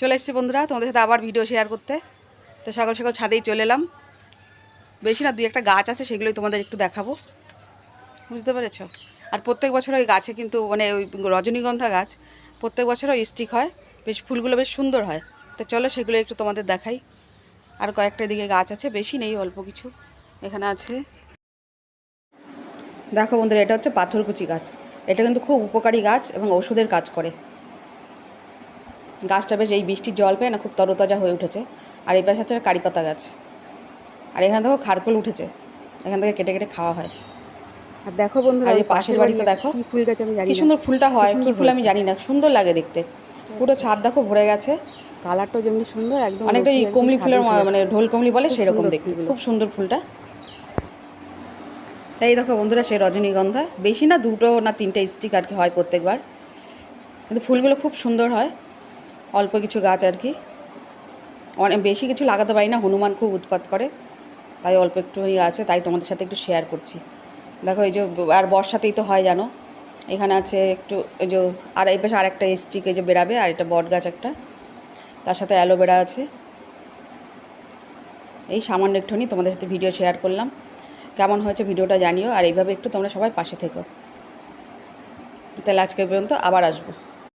চলে এসেছি বন্ধুরা তোমাদের সাথে আবার ভিডিও শেয়ার করতে। তো সকাল সকাল ছাদেই চলে এলাম। বেশি না, দুই একটা গাছ আছে, সেগুলোই তোমাদের একটু দেখাবো, বুঝতে পেরেছ। আর প্রত্যেক বছর ওই গাছে কিন্তু মানে ওই রজনীগন্ধা গাছ প্রত্যেক বছর ওই স্টিক হয়, বেশ ফুলগুলো বেশ সুন্দর হয়। তো চলো সেগুলো একটু তোমাদের দেখাই। আর কয়েকটা দিকে গাছ আছে, বেশি নেই, অল্প কিছু এখানে আছে। দেখো বন্ধুরা, এটা হচ্ছে পাথরকুচি গাছ। এটা কিন্তু খুব উপকারী গাছ এবং ওষুধের কাজ করে। গাছটা বেশ এই বৃষ্টির জল পেয়ে না খুব তরতাজা হয়ে উঠেছে। আর এই পাশে আছে কারিপাতা গাছ। আর এখানে দেখো খারকোল উঠেছে, এখান থেকে কেটে কেটে খাওয়া হয়। আর দেখো বন্ধুরা, আর ওই এই পাশের বাড়িতে দেখো কি ফুল গাছ আমি জানি কি না, সুন্দর ফুলটা হয়, কি ফুল আমি হয়েছে। জানি না, সুন্দর লাগে দেখতে। পুরো ছাদ দেখো ভরে গেছে। কালারটাও যেমনি সুন্দর, একদম অনেকটা লতি এই একদম কমলি ফুলের ছাদে উঠে মানে যাচ্ছে। ঢোল কমলি বলে খুব সেরকম সুন্দর দেখতে, ফুলগুলো। খুব সুন্দর ফুলটা। এই দেখো বন্ধুরা, সেই রজনীগন্ধা বেশি না, দুটো না তিনটে স্টিক আর কি হয় প্রত্যেকবার, কিন্তু ফুলগুলো খুব সুন্দর হয়। অল্প কিছু গাছ আর কি, অনেক বেশি কিছু লাগাতে পারি না, হনুমান খুব উৎপাত করে, তাই অল্প একটু আছে, তাই তোমাদের সাথে একটু শেয়ার করছি। দেখো এই যে, আর বর্ষাতেই তো হয় জানো। এখানে আছে একটু এই যে, আর এই পাশে আরেকটা স্টিক এই যে বেরাবে, আর এটা বট গাছ একটা, তার সাথে অ্যালোভেরা আছে। এই সামান্য একটুখানি তোমাদের সাথে ভিডিও শেয়ার করলাম। কেমন হয়েছে ভিডিওটা জানিও, আর এইভাবে একটু তোমরা সবাই পাশে থেকো। তাহলে আজকে পর্যন্ত, আবার আসবো।